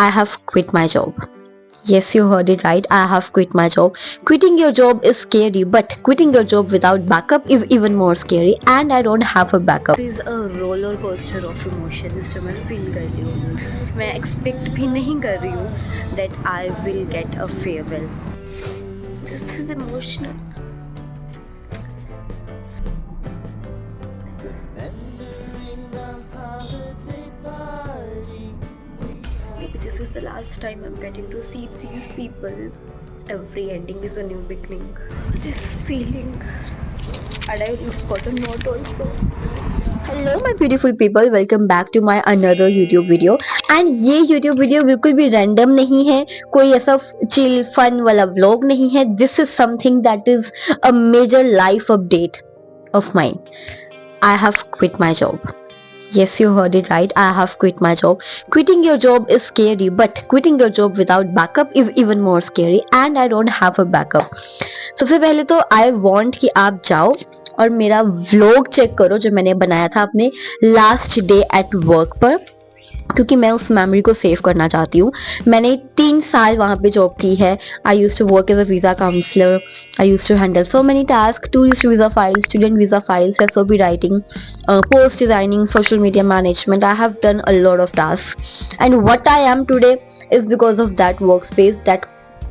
I have quit my job. Yes, you heard it right. I have quit my job. Quitting your job is scary, but quitting your job without backup is even more scary, and I don't have a backup. This is a roller coaster of emotions जो मैं feel कर रही हूँ. मैं expect भी नहीं कर रही हूँ that I will get a farewell. This is emotional. Maybe this is the last time I'm getting to see these people. Every ending is a new beginning. This feeling, and I've got a note also. Hello my beautiful people, welcome back to my another YouTube video. And ये YouTube video बिल्कुल भी random नहीं है, कोई ऐसा chill fun वाला vlog नहीं है. This is something that is a major life update of mine. I have quit my job. Yes, you heard it right. I have quit my job. Quitting your job is scary, but quitting your job without backup is even more scary, and I don't have a backup. सबसे पहले तो I want कि आप जाओ और मेरा vlog check करो जो मैंने बनाया था अपने लास्ट डे एट वर्क पर, क्योंकि मैं उस मेमोरी को सेव करना चाहती हूँ. मैंने 3 साल वहाँ पे जॉब की है. I use to work as a visa counsellor. I use to handle so many task: tourist visa files, student visa files, SOP writing, post designing, social media management. I have done a lot of task, and what I am today is because of that work space that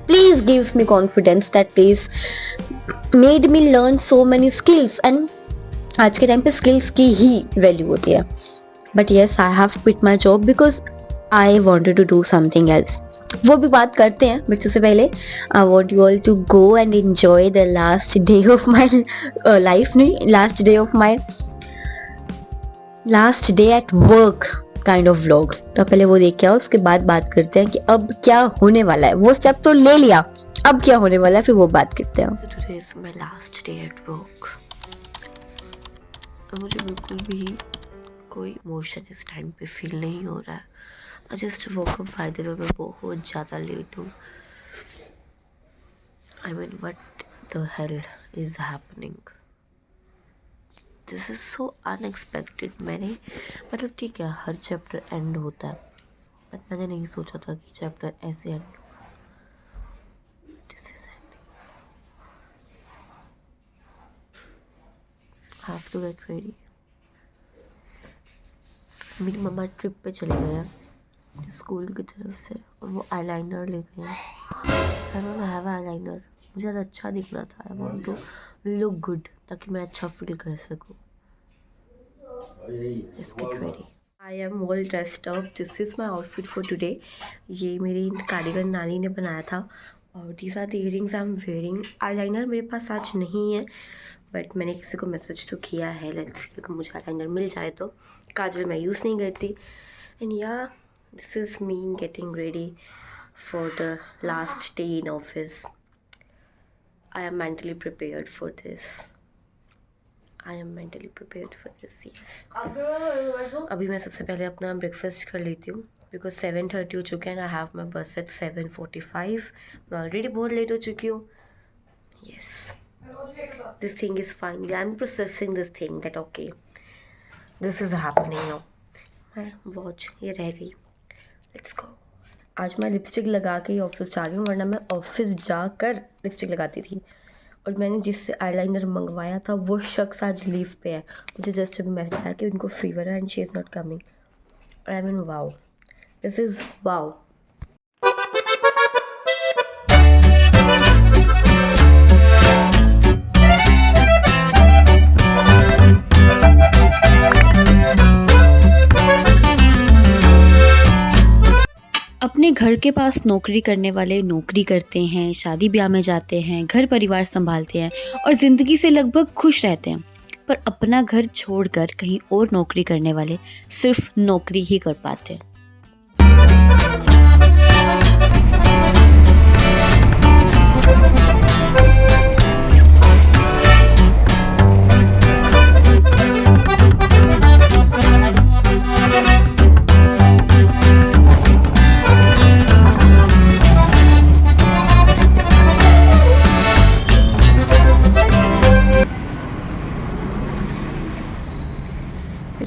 please gives me confidence, that please made me learn so many skills. And आज के time पे skills की ही value होती है. But yes, I have quit my job because I wanted to do something else. वो भी बात करते हैं, बट सबसे पहले I want you all to go and enjoy the last day of my life, नहीं, last day at work kind of vlog. तो पहले वो देख के आओ, उसके बाद बात करते हैं कि अब क्या होने वाला है. वो स्टेप तो ले लिया, अब क्या होने वाला है फिर वो बात करते हैं. So today is my last day at work. मुझे बिल्कुल भी कोई इमोशन इस टाइम पे फील नहीं हो रहा है. I just woke up. By the way मैं बहुत ज़्यादा लेट हूँ. I mean what the hell is happening. This is so unexpected. मैंने मतलब ठीक है हर चैप्टर एंड होता है, बट मैंने नहीं सोचा था कि चैप्टर ऐसे end. This is ending. I have to get ready. मेरी मम्मा ट्रिप पे चले गए हैं स्कूल की तरफ से, और वो आईलाइनर ले गए हैं. I don't have eyeliner. मुझे ज़्यादा अच्छा दिखना था. I want to look good ताकि मैं अच्छा फील कर सकूँ. Let's get ready. I am all dressed up. This is my outfit for today. ये मेरी कार्डिगन नानी ने बनाया था, और these are the earrings I am wearing. Eyeliner मेरे पास आज नहीं है, बट मैंने किसी को मैसेज तो किया है. लेट्स सी अगर मुझे आईलाइनर मिल जाए तो. काजल मैं यूज़ नहीं करती. एंड या this is me getting ready for the last day in office. I am mentally prepared for this. Yes. अभी मैं सबसे पहले अपना ब्रेकफास्ट कर लेती हूँ, बिकॉज 7:30 हो चुके हैं. आई हैव माई बस एट 7:45. मैं ऑलरेडी बहुत लेट हो चुकी हूँ. Yes. This thing is fine. I'm processing this thing that okay, this is happening now. मैं वॉच ये रह गई. Let's go. आज मैं लिपस्टिक लगा के ही ऑफिस जा रही हूँ, वरना मैं ऑफिस जाकर लिपस्टिक लगाती थी. और मैंने जिससे आईलाइनर मंगवाया था वो शख्स आज लीव पे है. मुझे जस्ट अभी मैसेज आया कि उनको फीवर है and she is not coming. I mean wow, this is wow. अपने घर के पास नौकरी करने वाले नौकरी करते हैं, शादी ब्याह में जाते हैं, घर परिवार संभालते हैं और ज़िंदगी से लगभग खुश रहते हैं. पर अपना घर छोड़कर कहीं और नौकरी करने वाले सिर्फ नौकरी ही कर पाते हैं.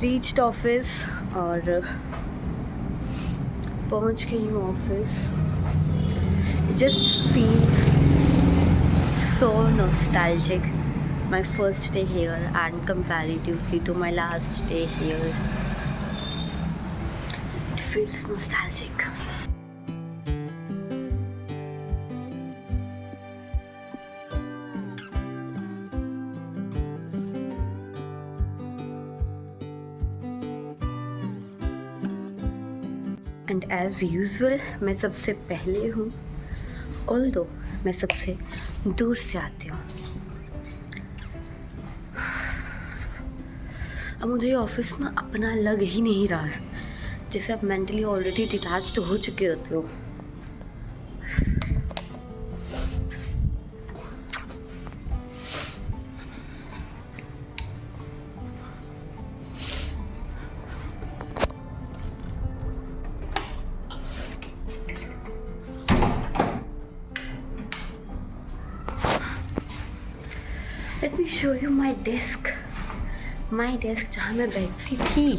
रीच्ड ऑफिस, और पहुंच गई हूँ office. Just feels so nostalgic. My first day here and comparatively to my last day here, it feels nostalgic. And as usual, मैं सबसे पहले हूँ, although मैं सबसे दूर से आती हूँ. अब मुझे ये ऑफिस ना अपना लग ही नहीं रहा है, जैसे आप मेंटली ऑलरेडी डिटैच तो हो चुके होते हो. Let me show you my desk. My desk जहाँ मैं बैठती थी,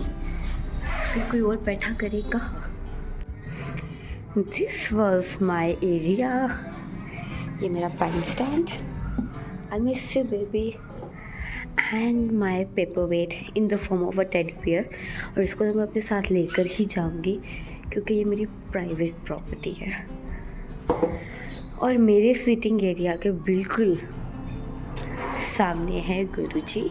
फिर कोई और बैठा करे कहाँ. This was my area. ये मेरा pen stand. I miss you baby. And my paperweight in the form of a teddy bear. और इसको तो मैं अपने साथ लेकर ही जाऊँगी क्योंकि ये मेरी प्राइवेट प्रॉपर्टी है. और मेरे सीटिंग एरिया के बिल्कुल सामने है गुरुजी,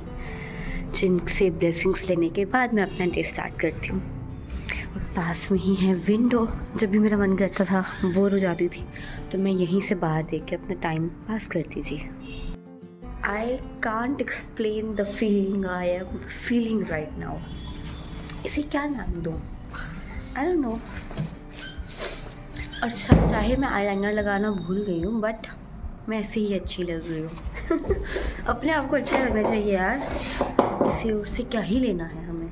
जिनसे ब्लेसिंग्स लेने के बाद मैं अपना डे स्टार्ट करती हूँ. और पास में ही है विंडो. जब भी मेरा मन करता था, बोर हो जाती थी, तो मैं यहीं से बाहर देख के अपना टाइम पास करती थी. I can't explain the feeling I am feeling right now. इसे क्या नाम दूँ, आई डोंट नो. और चाहे मैं आईलाइनर लगाना भूल गई हूँ, बट मैं ऐसे ही अच्छी लग रही हूँ. अपने आप को अच्छा लगना चाहिए यार, किसी और से क्या ही लेना है हमें.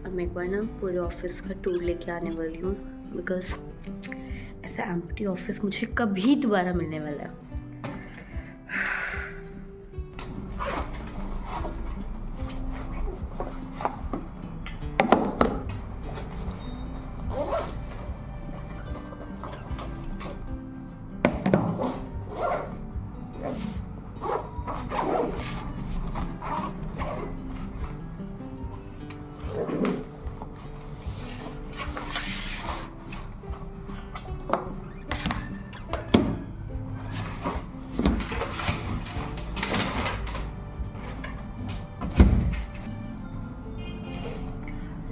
और मैं एक बार ना पूरे ऑफिस का टूर लेके आने वाली हूँ, बिकॉज ऐसा एम्प्टी ऑफिस मुझे कभी दोबारा मिलने वाला है.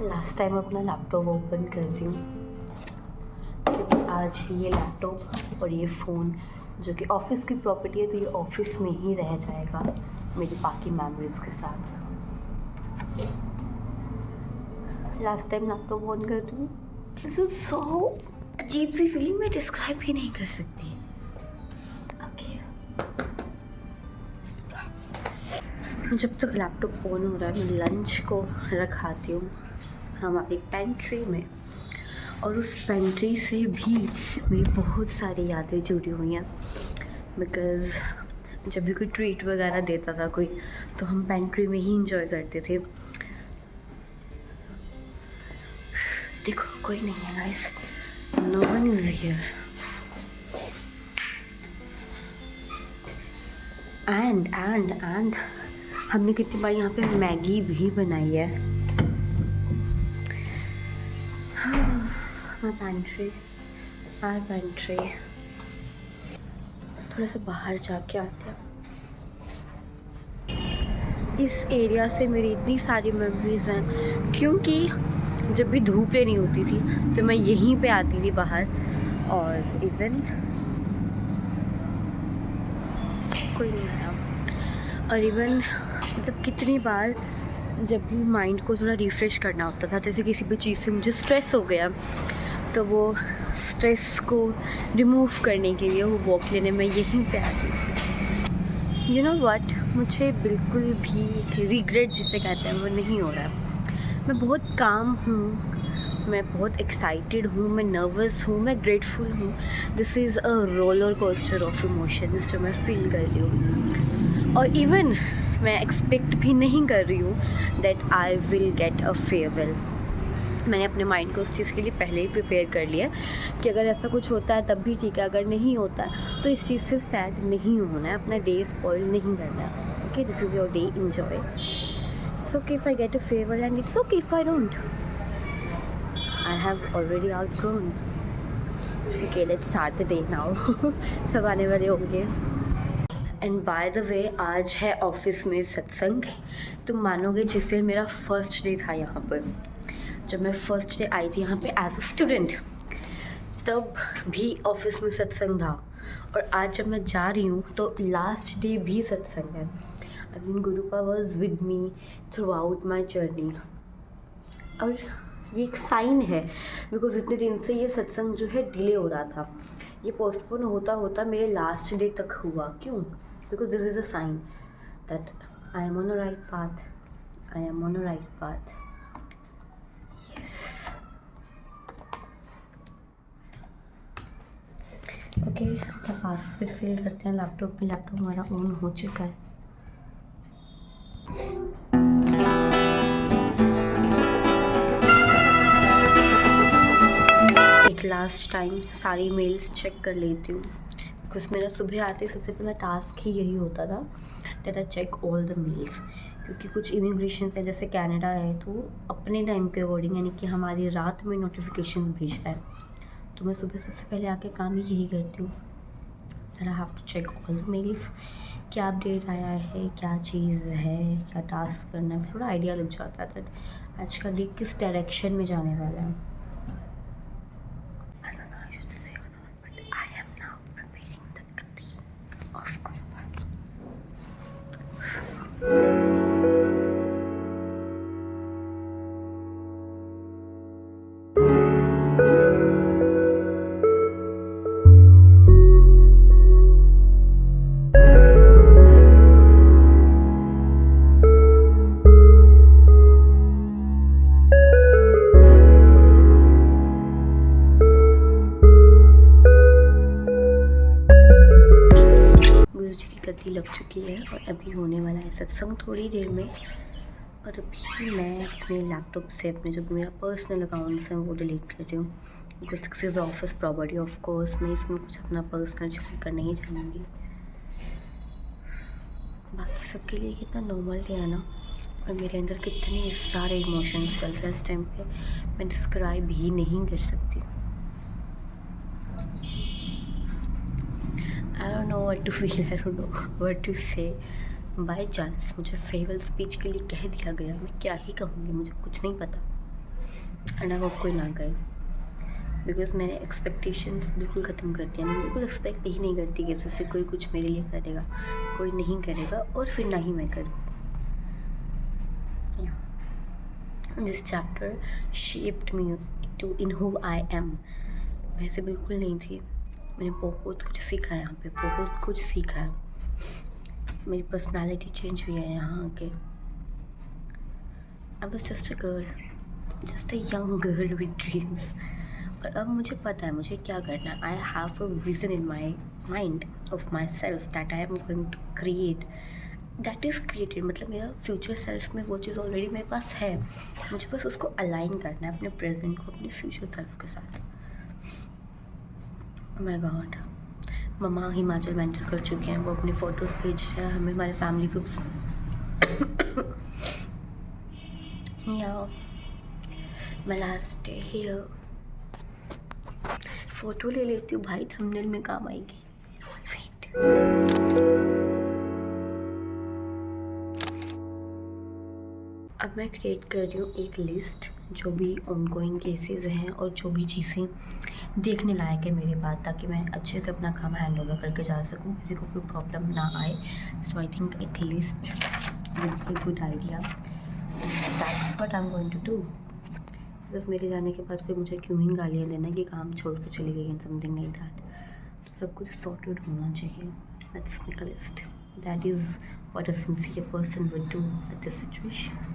लास्ट टाइम अपना लैपटॉप ओपन कर रही हूँ क्योंकि आज ये लैपटॉप और ये फ़ोन जो कि ऑफिस की प्रॉपर्टी है, तो ये ऑफिस में ही रह जाएगा मेरी बाकी मेमोरीज के साथ. लास्ट टाइम लैपटॉप ऑन कर रही हूँ. दिस इज सो अजीब सी फीलिंग, मैं डिस्क्राइब ही नहीं कर सकती. जब तक लैपटॉप ऑन हो रहा है, मैं लंच को रखाती हूँ हमारी पेंट्री में. और उस पेंट्री से भी मेरी बहुत सारी यादें जुड़ी हुई हैं, बिकॉज़ जब भी कोई ट्रीट वगैरह देता था कोई, तो हम पेंट्री में ही इंजॉय करते थे. देखो कोई नहीं है guys, no one is here. And हमने कितनी बार यहाँ पे मैगी भी बनाई है. पेंट्री थोड़ा सा बाहर जाके आते हैं. इस एरिया से मेरी इतनी सारी मेमोरीज हैं, क्योंकि जब भी धूप लेनी होती थी तो मैं यहीं पे आती थी बाहर. और इवन कोई नहीं आया. और इवन मतलब कितनी बार जब भी माइंड को थोड़ा रिफ़्रेश करना होता था, जैसे किसी भी चीज़ से मुझे स्ट्रेस हो गया, तो वो स्ट्रेस को रिमूव करने के लिए वो वॉक लेने में यहीं पे आती थी. यू नो व्हाट, मुझे बिल्कुल भी रिग्रेट जिसे कहते हैं वो नहीं हो रहा है. मैं बहुत काम हूँ, मैं बहुत एक्साइटेड हूँ, मैं नर्वस हूँ, मैं ग्रेटफुल हूँ. This is a roller coaster of emotions जो मैं फील कर रही हूँ. और इवन मैं एक्सपेक्ट भी नहीं कर रही हूँ that I will get a farewell, मैंने अपने माइंड को उस चीज़ के लिए पहले ही प्रिपेयर कर लिया कि अगर ऐसा कुछ होता है तब भी ठीक है, अगर नहीं होता है तो इस चीज़ से सैड नहीं होना है, अपना डे स्पॉइल नहीं करना है। Okay, this is your day, enjoy. It's okay if I get a favour and it's okay if I don't, I have already outgrown. Okay, let's start the day now. सब आने वाले होंगे। And by the way, आज है office में सत्संग। तुम मानोगे, जिस दिन मेरा फर्स्ट डे था यहाँ पर, जब मैं फर्स्ट डे आई थी यहाँ पे एज अ स्टूडेंट, तब भी ऑफिस में सत्संग था, और आज जब मैं जा रही हूँ तो लास्ट डे भी सत्संग है। I mean गुरुपा was with me through out my journey, और ये एक साइन है, बिकॉज इतने दिन से ये सत्संग जो है डिले हो रहा था, ये पोस्टपोन होता होता मेरे लास्ट डे तक हुआ। क्यों? Because this is a sign that I am on a right path, I am on a right path. Okay, अपना पासवर्ड फिल करते हैं लैपटॉप में। लैपटॉप हमारा ऑन हो चुका है। एक लास्ट टाइम सारी मेल्स चेक कर लेती हूँ, बिकॉज मेरा सुबह आते सबसे पहला टास्क ही यही होता था that I check all the mails. क्योंकि कुछ इमिग्रेशन है, जैसे कनाडा है, तो अपने टाइम पे अकॉर्डिंग, यानी कि हमारी रात में नोटिफिकेशन भेजता है, तो मैं सुबह सबसे पहले आके काम ही यही करती हूँ। That I have to check all the mails, क्या अपडेट आया है, क्या चीज़ है, क्या टास्क करना है, थोड़ा आइडिया लग जाता है दैट आज का डे किस डायरेक्शन में जाने वाला है। I don't know I should say or not, but I am now preparing the kati of Gurupa. गद्दी लग चुकी है और अभी होने वाला है सत्संग थोड़ी देर में। और अभी मैं अपने लैपटॉप से अपने जो मेरा पर्सनल अकाउंट्स हैं वो डिलीट कर रही हूँ, because this is office property. Of course मैं इसमें कुछ अपना पर्सनल छोड़ कर नहीं जाऊँगी। बाकी सबके लिए कितना नॉर्मल डे है ना, और मेरे अंदर कितने सारे इमोशंस चल रहे हैं इस टाइम पे, मैं डिस्क्राइब ही नहीं कर सकती। I don't know what to feel, I don't know what to say. By chance मुझे फेयरवेल स्पीच के लिए कह दिया गया, मैं क्या ही कहूँगी, मुझे कुछ नहीं पता। एंड आई होप कोई ना कहे, बिकॉज मैंने एक्सपेक्टेशंस बिल्कुल ख़त्म कर दिया। मैं बिल्कुल एक्सपेक्ट ही नहीं करती कि जैसे कोई कुछ मेरे लिए करेगा, कोई नहीं करेगा, और फिर ना ही मैं करूँ। दिस चैप्टर शेप्ड मी टू इन हु आई एम। मैं ऐसे बिल्कुल नहीं थी, मैंने बहुत कुछ सीखा है यहाँ पे, बहुत कुछ सीखा है। मेरी पर्सनालिटी चेंज हुई है यहाँ आके। I was just a girl, just a young girl with dreams. और अब मुझे पता है मुझे क्या करना है। I have a vision in my mind of myself that I am going to create, that is created. मतलब मेरा फ्यूचर सेल्फ में वो चीज़ ऑलरेडी मेरे पास है, मुझे बस उसको अलाइन करना है अपने प्रेजेंट को अपने फ्यूचर सेल्फ के साथ। माय गॉड, मम्मा हिमाचल में एंटर कर चुके हैं, वो अपनी फ़ोटोज़ भेज रहे हैं हमें हमारे फैमिली ग्रुप्स में। या my last day here. Photo ले लेती हूँ भाई, थंबनेल में काम आएगी। वेट, अब मैं क्रिएट कर रही हूँ एक लिस्ट, जो भी ऑनगोइंग केसेस हैं और जो भी चीज़ें देखने लायक है मेरे बाद, ताकि मैं अच्छे से अपना काम हैंड ओवर करके जा सकूँ, किसी को कोई प्रॉब्लम ना आए। सो आई थिंक एक list would be a good idea, that's what I am going to do. बस मेरे जाने के बाद कोई मुझे क्यों ही गालियाँ देना कि काम छोड़ के चली गई एंड समथिंग लाइक दैट। तो सब कुछ सॉर्टेड होना चाहिए। Let's make a list, that is what a sincere person would do at this situation.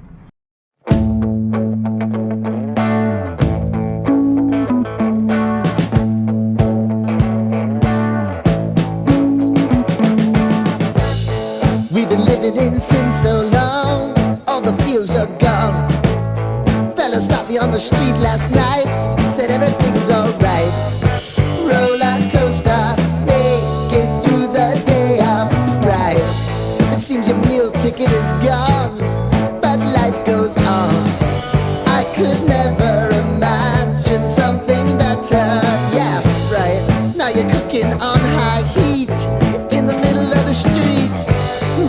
We've been living in sin so long, all the feels are gone. Fella, stop your on the street last night, said everything's alright. Roller coaster, make it through the day upright. It seems your meal ticket is gone, but life goes on. I could never imagine something better. Yeah, right. Now you're cooking on high heat in the middle of the street.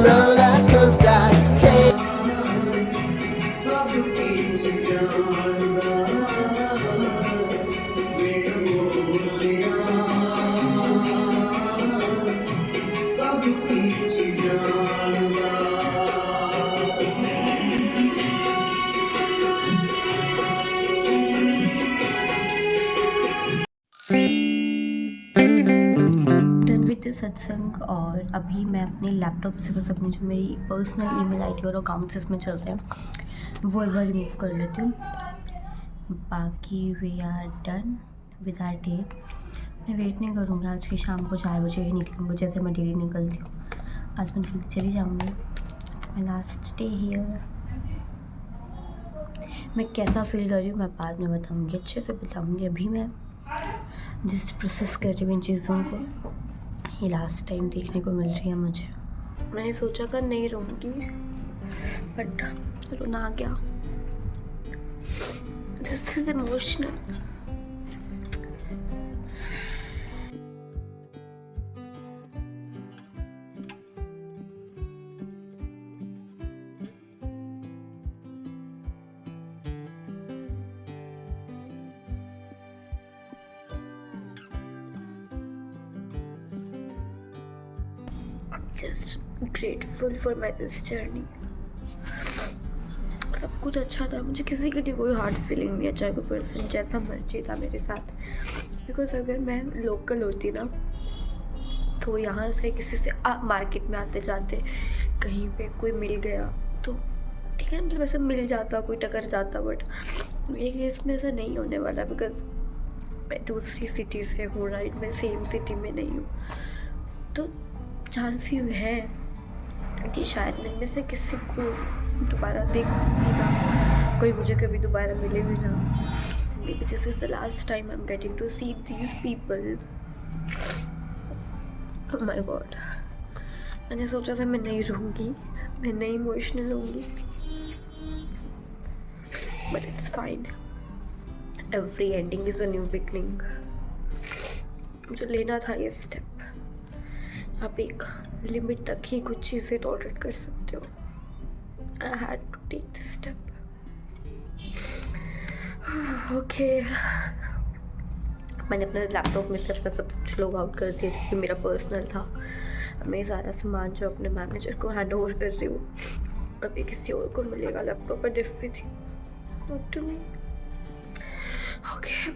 Roller coaster, take. Done with सत्संग। और अभी मैं अपने laptop से बस अपनी जो मेरी पर्सनल ईमेल आईडी और अकाउंट्स इसमें चलते हैं वो एक बार रिमूव कर लेती हूँ। बाकी we are done with our day. मैं वेट नहीं करूँगी, आज की शाम को 4 बजे ही निकलूँगी जैसे मैं डेली निकलती हूँ। आज मैं जल्दी चली जाऊँगी। मैं लास्ट डे हियर। मैं कैसा फील कर रही हूँ मैं बाद में बताऊँगी, अच्छे से बताऊँगी। अभी मैं जस्ट प्रोसेस कर रही हूँ इन चीज़ों को। ये लास्ट टाइम देखने को मिल रही है मुझे। मैंने सोचा था नहीं रहूँगी बट रोना आ गया। This is emotional. Just grateful for my this journey. सब कुछ अच्छा था, मुझे किसी के लिए कोई हार्ड फीलिंग नहीं है, चाहे कोई पर्सन जैसा मर्जी था मेरे साथ। बिकॉज अगर मैं लोकल होती ना तो यहाँ से किसी से मार्केट में आते जाते कहीं पे कोई मिल गया तो ठीक है, मतलब ऐसे मिल जाता, कोई टकर जाता। बट ये केस में ऐसा नहीं होने वाला बिकॉज मैं दूसरी सिटी से हूँ, राइट। मैं सेम सिटी में नहीं हूँ, तो चांसेस हैं कि शायद मैं इनमें से किसी को दोबारा देखूंगी ना, कोई मुझे कभी दोबारा मिले भी ना। Maybe this is the last time I am getting to see these people. Oh my God, मैंने सोचा था मैं नहीं रहूँगी, मैं नहीं इमोशनल होंगी, but it's fine. Every ending is a new beginning. मुझे लेना था ये स्टेप। आप एक लिमिट तक ही कुछ चीज़ें टॉलरेट कर सकते हो। I had to take this step. Okay, मैंने अपने लैपटॉप में से अपना सब कुछ लॉग आउट कर दिया जो कि मेरा पर्सनल था। मैं सारा सामान जो अपने मैनेजर को हैंड ओवर कर रही हूँ। अभी किसी और को मिलेगा लैपटॉप पर everything, not to me. Okay,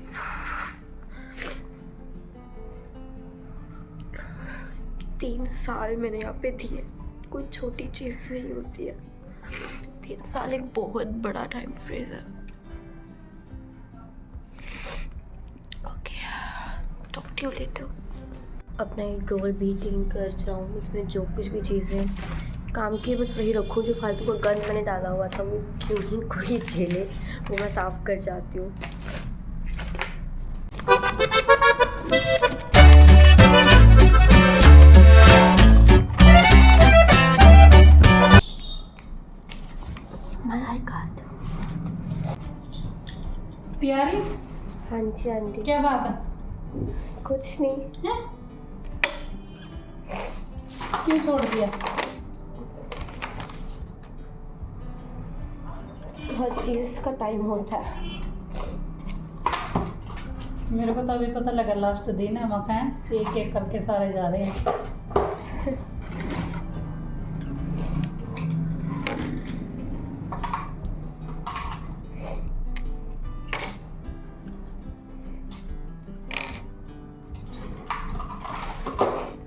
3 साल मैंने यहाँ पे दिए, कोई छोटी चीज़ नहीं होती है। 3 साल एक बहुत बड़ा टाइम फ्रेज है। Okay, talk to you later. अपना एक ड्रॉअर भी क्लीन कर जाऊँ, इसमें जो कुछ भी चीज़ें काम की बस वही रखूँ। जो फालतू का गन मैंने डाला हुआ था वो क्यों ही कोई झेले, वो मैं साफ़ कर जाती हूँ। प्यारी, हाँ जी आंटी। क्या बात है? कुछ नहीं है? क्यों छोड़ दिया? हर चीज़ का टाइम होता है। मेरे को तो अभी पता लगा, लास्ट दिन है, मौका है, एक एक करके सारे जा रहे हैं।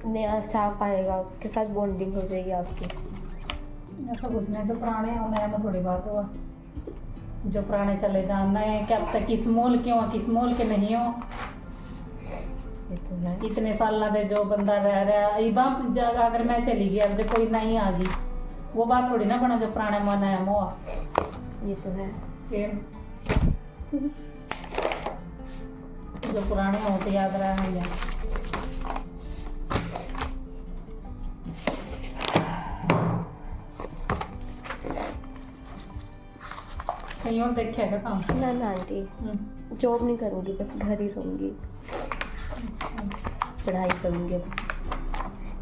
नया स्टाफ आएगा, उसके साथ बॉन्डिंग हो जाएगी आपकी। ऐसा कुछ नहीं, जो पुराने हो नया में थोड़ी बात हुआ। जो पुराने चले जाओ, नए क्या पता किस मोल के हो किस मोल के नहीं हो। ये तो है। इतने साल ना दे जो बंदा रह रहा है, अगर मैं चली गई अब जो कोई नहीं आ गई वो बात थोड़ी ना बना जो पुराने में नया हुआ। ये तो है। फिर जो पुराने होते याद रहा है या कहीं और देखे का काम। ना ना आंटी, हम्म। जॉब नहीं करूँगी, बस घर ही रहूँगी, पढ़ाई करूँगी। अब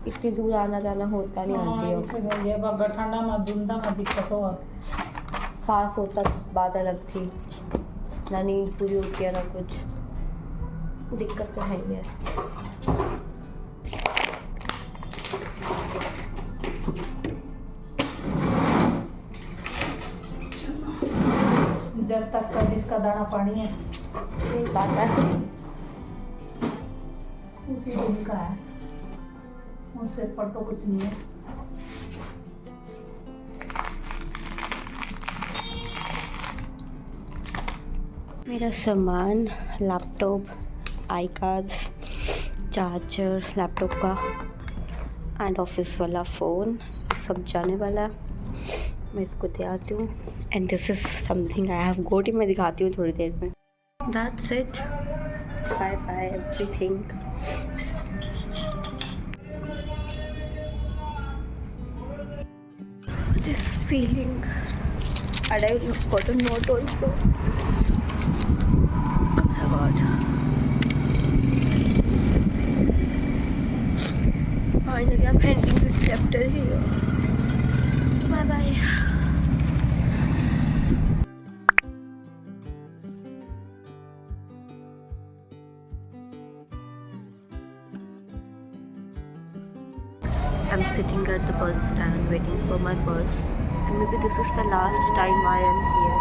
इतनी दूर आना जाना होता नहीं आंटी। अब ये बाबा ठंडा में धुंधा में दिक्कत हो। पास होता बात अलग थी, ना नींद पूरी होती है ना कुछ, दिक्कत तो है ही है। जब तक का जिसका दाना पानी है ये बात है। उसी दिन का है, उससे पर तो कुछ नहीं है। मेरा सामान, laptop, I cards, charger laptop का एंड ऑफिस वाला फ़ोन सब जाने वाला है। मैं इसको दे आती हूँ and this is something I have got, मैं दिखाती हूँ थोड़ी देर में। That's it, bye bye everything. This feeling and I got a note also. Oh my god. Finally I'm ending this chapter here. Bye bye. I'm sitting at the bus stand waiting for my bus, and maybe this is the last time I am here.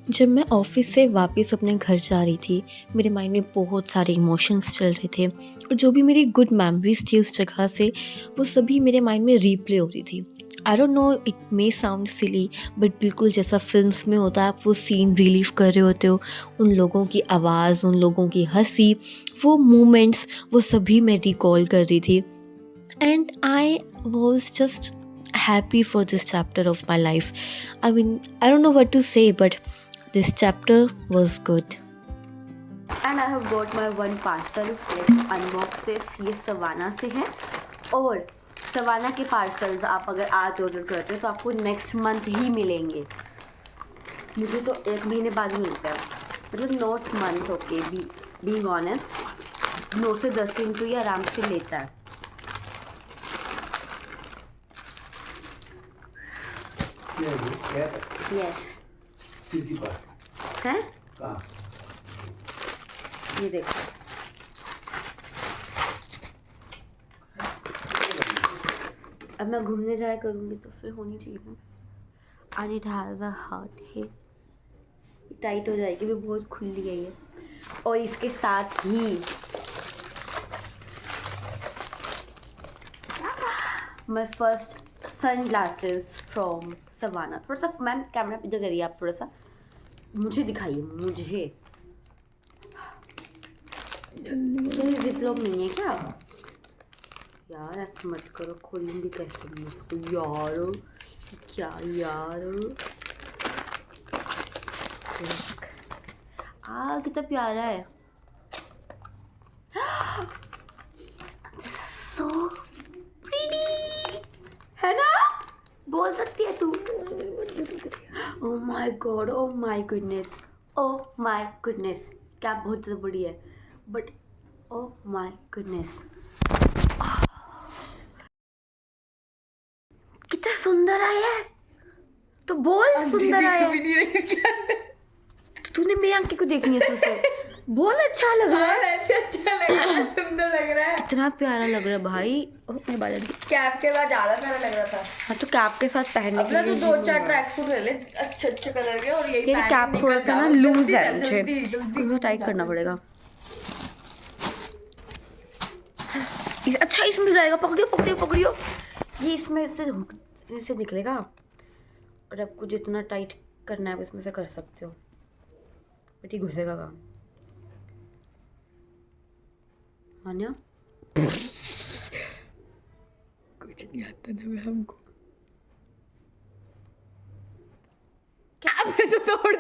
जब मैं office से वापस अपने घर जा रही थी, मेरे माइंड में बहुत सारे इमोशंस चल रहे थे और जो भी मेरी गुड मेमोरीज थी उस जगह से, वो सभी मेरे माइंड में रीप्ले हो रही थी। I don't know, it may sound silly, but बिल्कुल जैसा फिल्म्स में होता है, आप वो सीन रिलीव कर रहे होते हो, उन लोगों की आवाज़, उन लोगों की हंसी, वो मोमेंट्स, वो सभी मैं रिकॉल कर रही थी। And I was just happy for this chapter of my life. I mean, I don't know what to say, but this chapter was good. And I have got my one parcel. Let's unbox this. ये savanna से है, और savanna के parcels आप अगर आज order करते हो तो आपको नेक्स्ट मंथ ही मिलेंगे। मुझे तो 1 महीने बाद ही मिलता है, मतलब not month. Okay, being honest, 9 से 10 दिन तो ये आराम से लेता है। यस है, ये देखो, अब मैं घूमने जाया करूँगी तो फिर होनी चाहिए ना। And it has a heart है, टाइट हो जाएगी, भी बहुत खुली है ये। और इसके साथ ही my first sun glasses from Savana. थोड़ा सा मैम कैमरा इधर करिए आप, थोड़ा सा मुझे दिखाइए, मुझे। ये जिपलॉक नहीं है क्या यार? ऐसे मत करो, खोलूंगी कैसे मैं इसको यार? क्या यार, कितना प्यारा है। सो प्रीटी है ना, बोल सकती है तू। ओह my God, oh my goodness, oh my goodness, क्या बहुत ज़्यादा बड़ी है, बट ओह माय गुडनेस, कितना सुंदर आया है। तो बोल सुंदर आया है। तो तूने मेरी आंखें को देखनी है तुझसे, बोल अच्छा लग रहा है। अच्छा लग रहा है, सुंदर लग रहा है। कितना प्यारा लग रहा है भाई। ओह मेरे बाल अटके। कैप के बाद ज्यादा प्यारा लग रहा था। हाँ तो कैप के साथ पहनने अपना के तो लिए 2-4 ट्रैक सूट ले ले अच्छे अच्छे कलर के, और यही ये कैप थोड़ा सा ना लूज है मुझे, इसको टाइट करना पड़ेगा। अच्छा इसमें जाएगा, पकड़ियो पकड़ियो पकड़ियो, ये इसमें से निकलेगा, और आपको जितना टाइट करना है इसमें से कर सकते हो, बट ये घुसेगा काम। मान्या कुछ नहीं आता ना मैं हमको।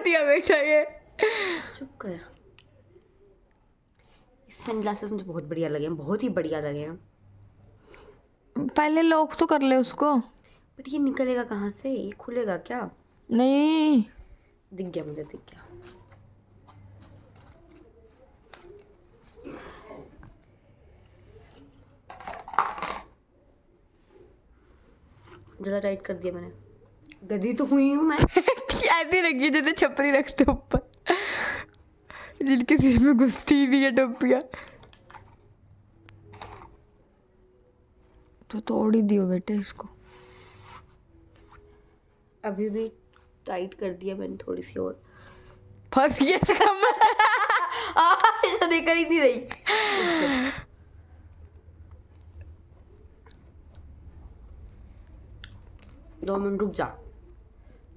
दिया बेटा ये। चुप कर। सनग्लासेस मुझे बहुत बढ़िया लगे हैं, बहुत ही बढ़िया लगे हैं। पहले लॉक तो कर ले उसको। बट ये निकलेगा कहाँ से? ये खुलेगा क्या? नहीं दिख गया, मुझे दिख गया। ज़्यादा टाइट कर दिया मैंने। गधी तो हुई हूँ मैं। ऐसी रखी जैसे छपरी रखते ऊपर, जिनके सिर में घुसती भी है टोपियाँ। तो तोड़ ही दियो बेटे इसको। अभी भी टाइट कर दिया मैंने थोड़ी सी और। फंस गया कमर। ऐसा देकर ही नहीं रही। 2 मिनट रुक जा,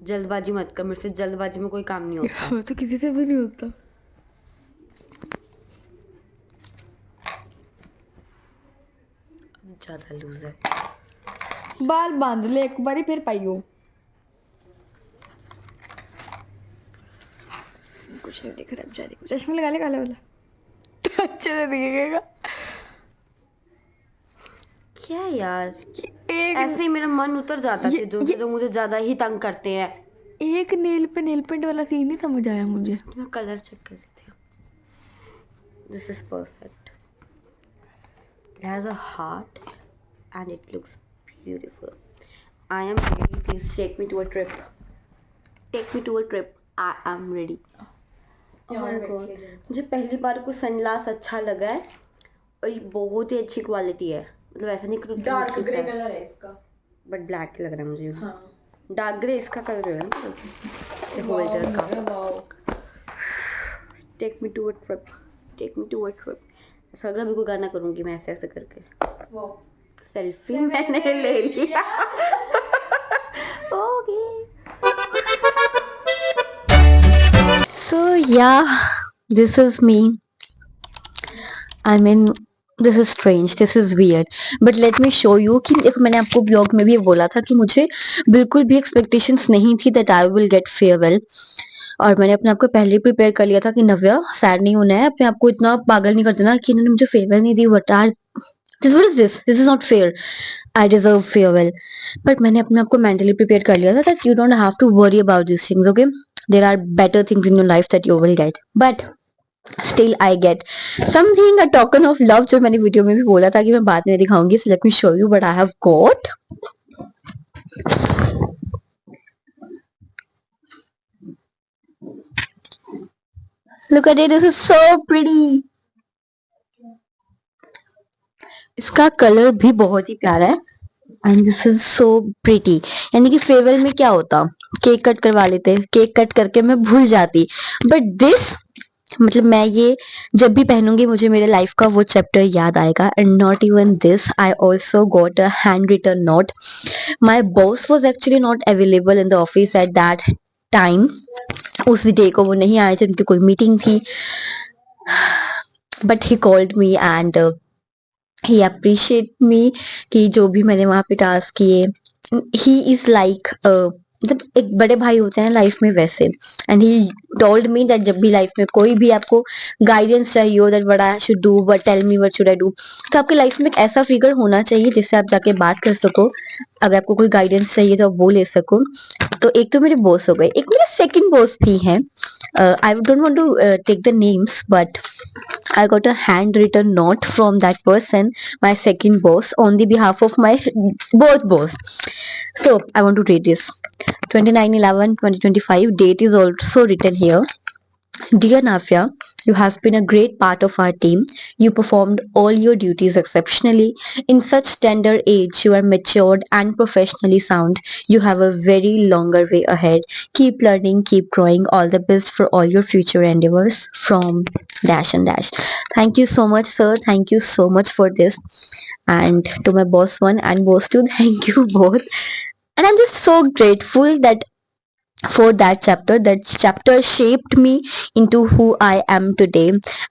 जल्दबाजी मत कर मेरे से, जल्दबाजी में कोई काम नहीं होता। वो तो किसी से भी नहीं होता। ज्यादा लूज है। बाल बांध ले एक बारी फिर पाइयो। कुछ नहीं दिख रहा बेचारी को। चश्मा लगा ले काले वाला, तो अच्छे से दिखेगा। क्या यार, एक ऐसे ही मेरा मन उतर जाता है जो जो मुझे ज्यादा ही तंग करते हैं। एक नेल पे नेल पेंट वाला सीन नहीं समझ आया मुझे। मैं कलर चेक कर रही थी। This is perfect. It has a heart and it looks beautiful. I am ready, please take me to a trip. Take me to a trip, I am ready. मुझे पहली बार को सनग्लास अच्छा लगा है और ये बहुत ही अच्छी क्वालिटी है। मतलब ऐसा नहीं कि डार्क ग्रे कलर है इसका, बट ब्लैक लग रहा है मुझे। हाँ डार्क ग्रे इसका कलर है ना, होल्डर का। Take me to a trip, take me to a trip. ऐसा लग रहा है बिल्कुल गाना करूँगी मैं ऐसे ऐसे करके। सेल्फी मैंने ले लिया। Okay. So yeah, this is me. I mean, this is strange, this is weird. But let me show you कि देखो मैंने आपको ब्लॉग में भी ये बोला था कि मुझे बिल्कुल भी एक्सपेक्टेशंस नहीं थी that I will get farewell. और मैंने अपने आप को पहले ही प्रिपेयर कर लिया था कि नव्या सैड नहीं होना है, अपने आप को इतना पागल नहीं कर देना कि इन्होंने मुझे फेयरवेल नहीं दी। What are what is this? This is not fair. I deserve farewell. But मैंने अपने आप को मेंटली प्रिपेयर कर लिया था that you don't have to worry about these things, okay? There are better things in your life that you will get. But still I get something, a token of love, जो मैंने video में भी बोला था कि मैं बाद में दिखाऊंगी। So let me show you what I have got. Look at it, this is so pretty. इसका कलर भी बहुत ही प्यारा है and this is so pretty. यानी कि फेयरवेल में क्या होता, केक कट करवा लेते, केक कट करके मैं भूल जाती, बट दिस मतलब मैं ये जब भी पहनूंगी मुझे मेरे लाइफ का वो चैप्टर याद आएगा। And not even this, I also got a hand written note. My boss was actually not available in the office at that time. उस डे को वो नहीं आए थे, उनकी कोई मीटिंग थी, but he called me and he appreciate me कि जो भी मैंने वहाँ पे टास्क किए। ही इज लाइक मतलब एक बड़े भाई होते हैं लाइफ में वैसे। And he told me that जब भी लाइफ में कोई भी आपको गाइडेंस चाहिए हो, that what I should do, but tell me what should I do. तो आपके लाइफ में एक ऐसा फिगर होना चाहिए जिससे आप जाके बात कर सको, अगर आपको कोई गाइडेंस चाहिए तो आप वो ले सको। तो एक तो मेरे बॉस हो गए, एक मेरे सेकंड बॉस भी हैं। I don't want to take the names, but I got a handwritten note from that person, my second boss, on the behalf of my both boss. So I want to read this. 29/11/2025. Date is also written here. Dear Nafia, you have been a great part of our team. You performed all your duties exceptionally. In such tender age, you are matured and professionally sound. You have a very longer way ahead. Keep learning, keep growing. All the best for all your future endeavors. From dash and dash. Thank you so much, sir. Thank you so much for this. And to my boss one and boss two, thank you both. And I'm just so grateful that for that chapter shaped me into who I am today.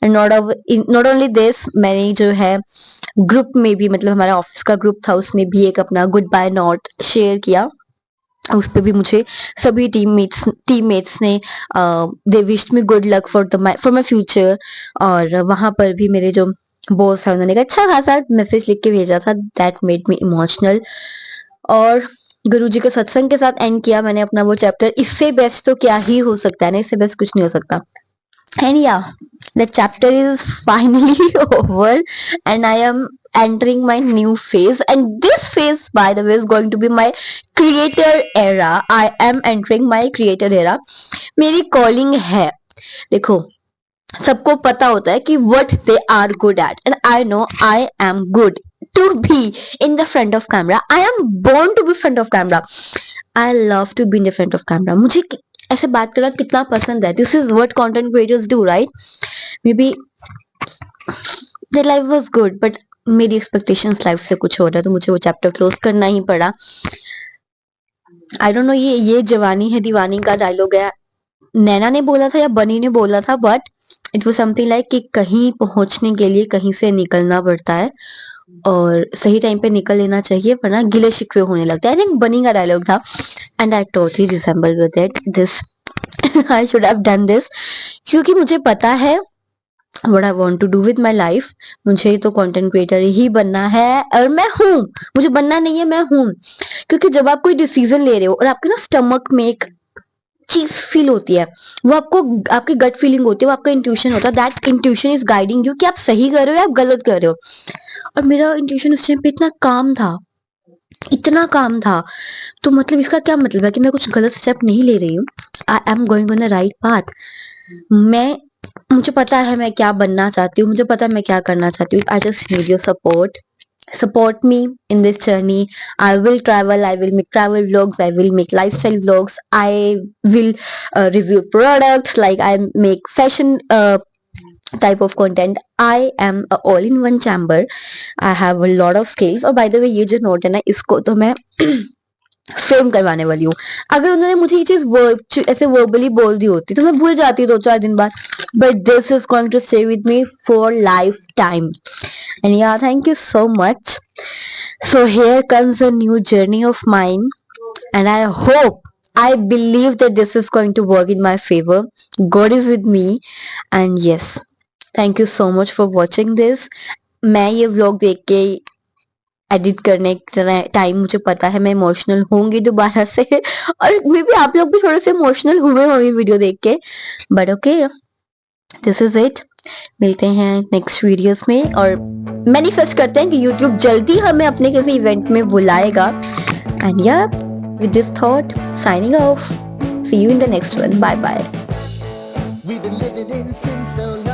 And not only this, मैंने जो है group में भी, मतलब हमारा office का group था, उसमें भी एक अपना गुड बाय नोट शेयर किया उस पे भी मुझे सभी टीममेट्स ने they wished me good luck for my future. और वहां पर भी मेरे जो बॉस है उन्होंने अच्छा खासा मैसेज लिख के भेजा था, दैट मेड मी इमोशनल। और गुरुजी के सत्संग के साथ एंड किया मैंने अपना वो चैप्टर। इससे बेस्ट तो क्या ही हो सकता है ना, इससे बेस्ट कुछ नहीं हो सकता। एंड या that chapter is finally over and I am entering my new phase, and this phase by the way is going to be my creator era. I am entering my creator era. मेरी calling है, देखो सबको पता होता है कि what they are good at, and I know I am good to be in the front of camera. I am born to be front of camera. I love to be in the front of camera. मुझे ऐसे बात करना कितना पसंद है. This is what content creators do, right? Maybe their life was good, but मेरी expectations life से कुछ हो रहा है, तो मुझे वो चैप्टर क्लोज करना ही पड़ा। आई डोंट नो ये जवानी है दीवानी का डायलॉग है, नैना ने बोला था या बनी ने बोला था, but it was something like कि कहीं पहुंचने के लिए कहीं से निकलना पड़ता है और सही टाइम पे निकल लेना चाहिए, वरना गिले शिकवे होने लगते हैं। आई थिंक बनी का डायलॉग था and I totally resemble with it. This I should have done this, क्योंकि मुझे पता है what I want to do with my life. मुझे तो कंटेंट क्रिएटर ही बनना है और मैं हूँ, मुझे बनना नहीं है, मैं हूँ। क्योंकि जब आप कोई डिसीजन ले रहे हो और आपके ना स्टमक में एक चीज फील होती है, वो आपको आपकी गट फीलिंग होती है, वो आपका इंट्यूशन होता है, that intuition is guiding you कि आप सही कर रहे हो या आप गलत कर रहे हो। और मेरा इंट्यूशन उस टाइम पे इतना काम था, इतना काम था, तो मतलब इसका क्या मतलब है कि मैं कुछ गलत स्टेप नहीं ले रही हूँ। आई am going on the right path. मुझे पता है मैं क्या बनना चाहती हूँ, मुझे पता है मैं क्या करना चाहती हूँ। I just need your support me in this journey. I will travel, I will make travel vlogs, I will make lifestyle vlogs, I will review products, like I make fashion type of content. I am a all in one chamber. I have a lot of skills. और by the way ये जो note है ना, इसको तो मैं frame करवाने वाली हूँ। अगर उन्होंने मुझे ये चीज ऐसे वर्बली बोल दी होती तो मैं भूल जाती 2-4 दिन बाद, but this is going to stay with me for lifetime. And yeah thank you so much. So here comes a new journey of mine and I hope, I believe that this is going to work in my favor. God is with me and yes, thank you so much for watching this. मैं ये vlog देख के edit करने time मुझे पता है मैं emotional होंगी दोबारा से, और मे बी आप लोग भी थोड़े से इमोशनल हुए होंगे वीडियो देख के, but okay this is it. मिलते हैं नेक्स्ट वीडियोस में और मैनिफेस्ट करते हैं कि यूट्यूब जल्दी हमें अपने किसी इवेंट में बुलाएगा। And yeah with this thought signing off, see you in the next one, bye bye. We've been living in sin so long.